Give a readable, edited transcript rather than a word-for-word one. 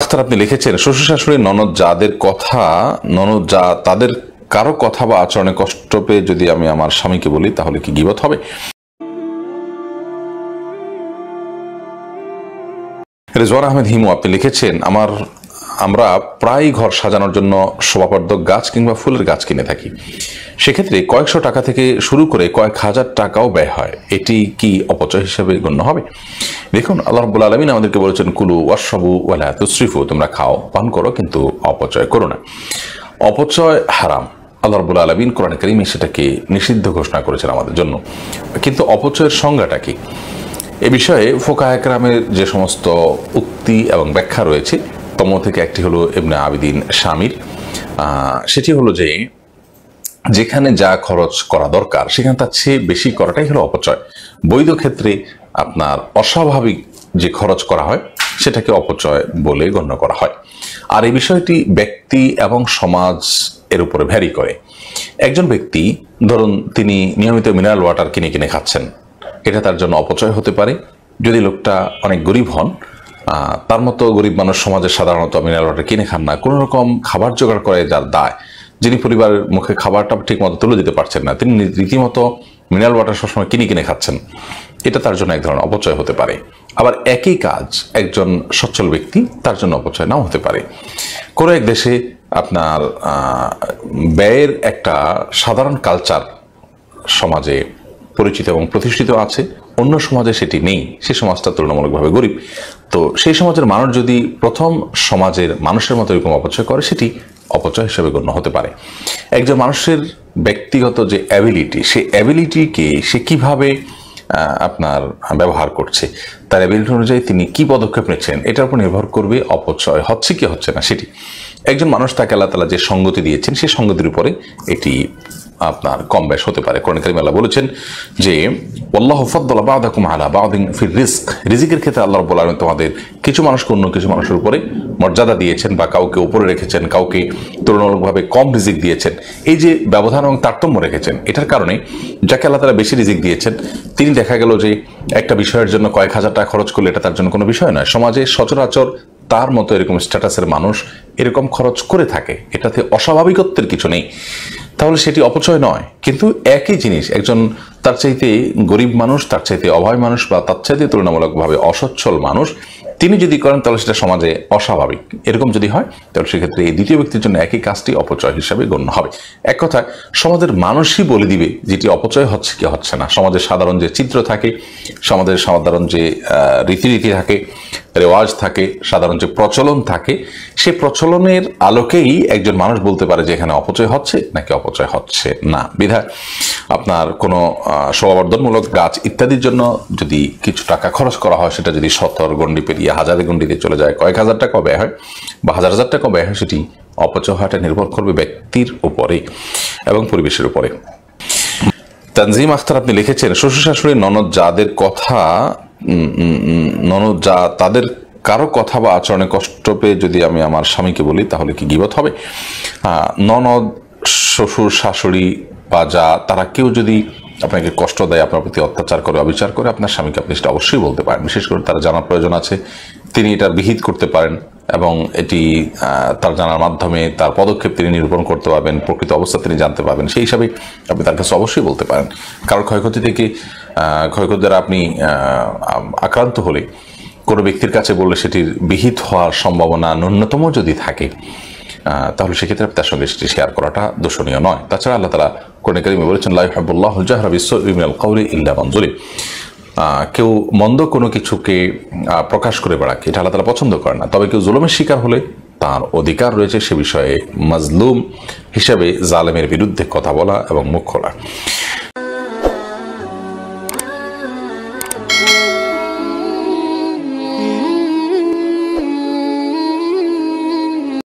আখতার আপনি লিখেছেন, শ্বশুর শাশুড়ি ননদ যাদের কথা, ননদ যা তাদের কারো কথা বা আচরণে কষ্ট পেয়ে যদি আমি আমার স্বামীকে বলি তাহলে কি গীবত হবে? রেজওয়ান আহমেদ হিমু আপনি লিখেছেন, আমরা প্রায় ঘর সাজানোর জন্য শোভাবর্ধক গাছ কিংবা ফুলের গাছ কিনে থাকি। সেক্ষেত্রে কয়েকশো টাকা থেকে শুরু করে কয়েক হাজার টাকাও ব্যয় হয়। এটি কি অপচয় হিসেবে গণ্য হবে? দেখুন, আল্লাহ রাব্বুল আলামিন আমাদেরকে বলেছেন, কুলু ওয়াশরাবু ওয়ালা তুসরিফু, তোমরা খাও পান করো কিন্তু অপচয় করো না। অপচয় হারাম। আল্লাহ রাব্বুল আলামিন কোরআনে কারীমে সেটাকে নিষিদ্ধ ঘোষণা করেছেন আমাদের জন্য। কিন্তু অপচয়ের সংজ্ঞাটা কি, এ বিষয়ে ফুকাহায়ে কেরামের যে সমস্ত উক্তি এবং ব্যাখ্যা রয়েছে তম থেকে একটি হলো ইবনে আবিদিন শামির, সেটি হলো যে যেখানে যা খরচ করা দরকার সেখানে তার চেয়ে বেশি করাটাই হলো অপচয়। বৈধ ক্ষেত্রে আপনার অস্বাভাবিক যে খরচ করা হয় সেটাকে অপচয় বলে গণ্য করা হয়। আর এই বিষয়টি ব্যক্তি এবং সমাজ এর উপরে ভ্যারি করে। একজন ব্যক্তি ধরুন তিনি নিয়মিত মিনারেল ওয়াটার কিনে কিনে খাচ্ছেন, এটা তার জন্য অপচয় হতে পারে। যদি লোকটা অনেক গরিব হন, তার মতো গরিব মানুষ সমাজে সাধারণত মিনারেল ওয়াটার কিনে খান না, কোনো রকম খাবার জোগাড় করে যার দায়, যিনি পরিবারের মুখে খাবারটা ঠিক মতো তুলে দিতে পারছেন না, তিনি রীতিমতো মিনারেল ওয়াটার সবসময় কিনে কিনে খাচ্ছেন, এটা তার জন্য এক ধরনের অপচয় হতে পারে। আবার একই কাজ একজন সচ্ছল ব্যক্তি, তার জন্য অপচয় নাও হতে পারে। কোনো এক দেশে আপনার ব্যয়ের একটা সাধারণ কালচার সমাজে পরিচিত এবং প্রতিষ্ঠিত আছে, অন্য সমাজে সেটি নেই, সে সমাজটা তুলনামূলকভাবে গরিব। তো সেই সমাজের মানুষ যদি প্রথম সমাজের মানুষের মতো এরকম অপচয় করে, সেটি অপচয় হিসেবে গণ্য হতে পারে। একজন মানুষের ব্যক্তিগত যে অ্যাবিলিটি, সেই অ্যাবিলিটিকে সে কিভাবে আপনার ব্যবহার করছে, তার অ্যাবিলিটি অনুযায়ী তিনি কি পদক্ষেপ নিচ্ছেন, এটার উপর নির্ভর করবে অপচয় হচ্ছে কি হচ্ছে না সেটি। একজন মানুষ তাকে আল্লাহ তাআলা যে সঙ্গতি দিয়েছেন সেই সঙ্গতির উপরে এটি আপনার কম বেশ হতে পারে। কোরআন কারীমে আল্লাহ বলেছেন যে ওয়াল্লাহু ফাদ্দালা বা'দাকুম আলা বা'দিন ফির রিজক, রিজিকের ক্ষেত্রে আল্লাহ রাব্বুল আলামিন তোমাদের কিছু মানুষকে অন্য কিছু মানুষের উপরে মর্যাদা দিয়েছেন, বা কাউকে উপরে রেখেছেন, কাউকে তুলনামূলকভাবে কম রিজিক দিয়েছেন। এই যে ব্যবধান এবং তারতম্য রেখেছেন, এটার কারণে যাকে আল্লাহ তাআলা বেশি রিজিক দিয়েছেন তিনি দেখা গেল যে একটা বিষয়ের জন্য কয়েক হাজার টাকা খরচ করলে এটা তার জন্য কোনো বিষয় নয়। সমাজে সচরাচর তার মতো এরকম স্ট্যাটাসের মানুষ এরকম খরচ করে থাকে, এটাতে অস্বাভাবিকত্বের কিছু নেই, তাহলে সেটি অপচয় নয়। কিন্তু একই জিনিস একজন তার চাইতে গরিব মানুষ, তার চাইতে অভাবী মানুষ, বা তার চাইতে তুলনামূলকভাবে অসচ্ছল মানুষ, তিনি যদি করেন তাহলে সেটা সমাজে অস্বাভাবিক। এরকম যদি হয় তাহলে সেক্ষেত্রে এই দ্বিতীয় ব্যক্তির জন্য একই কাজটি অপচয় হিসাবে গণ্য হবে। এক কথায় সমাজের মানুষই বলে দিবে যেটি অপচয় হচ্ছে কি হচ্ছে না। সমাজের সাধারণ যে চিত্র থাকে, সমাজের সাধারণ যে রীতিনীতি থাকে, রেওয়াজ থাকে, সাধারণ যে প্রচলন থাকে, সেই প্রচলনের আলোকেই একজন মানুষ বলতে পারে যে এখানে অপচয় হচ্ছে নাকি অপচয় হচ্ছে না। বিধায় আপনার কোনো শোভাবর্ধনমূলক গাছ ইত্যাদির জন্য যদি কিছু টাকা খরচ করা হয়, সেটা যদি 70 গণ্ডি পেরিয়ে হাজারে গণ্ডিতে চলে যায়, কয়েক হাজার টাকা ব্যয় হয় বা হাজার হাজার টাকা ব্যয় হয়, সেটি অপচয় হওয়াটা নির্ভর করবে ব্যক্তির উপরে এবং পরিবেশের উপরে। তানজিম আখতার আপনি লিখেছেন, শ্বশুর শাশুড়ি ননদ যাদের কথা, ননদ যা তাদের কারো কথা বা আচরণে কষ্ট পেয়ে যদি আমি আমার স্বামীকে বলি তাহলে কি গীবত হবে? ননদ, শ্বশুর শাশুড়ি বা যা, তারা কেউ যদি আপনাকে কষ্ট দেয়, আপনার প্রতি অত্যাচার করে, অবিচার করে, আপনার স্বামীকে আপনি সেটা অবশ্যই বলতে পারেন। বিশেষ করে তারা জানার প্রয়োজন আছে, তিনি এটার বিহিত করতে পারেন এবং এটি তার জানার মাধ্যমে তার পদক্ষেপ তিনি নিরূপণ করতে পারবেন, প্রকৃত অবস্থা তিনি জানতে পারবেন। সেই হিসাবে আপনি তার কাছে অবশ্যই বলতে পারেন। কারোর ক্ষয়ক্ষতি থেকে, ক্ষয়ক্ষতি দ্বারা আপনি আক্রান্ত হলে কোনো ব্যক্তির কাছে বললে সেটির বিহিত হওয়ার সম্ভাবনা ন্যূনতম যদি থাকে, তাহলে সেক্ষেত্রে তার সঙ্গে সেটি শেয়ার করাটা দোষণীয় নয়। তাছাড়া আল্লাহ তাআলা কোরআনে কারীমে বলেছেন, লা ইউহিব্বুল্লাহুল জাহরা বিস-সুই মিনাল কাওলি ইল্লা মান যুলিম। কেউ মন্দ কোনো কিছুকে প্রকাশ করে বেড়াকে এটা আল্লাহ তাআলা পছন্দ করেন না। তবে কেউ জুলুমের শিকার হলে তার অধিকার রয়েছে সে বিষয়ে মাজলুম হিসেবে জালেমের বিরুদ্ধে কথা বলা এবং মুখ খোলা।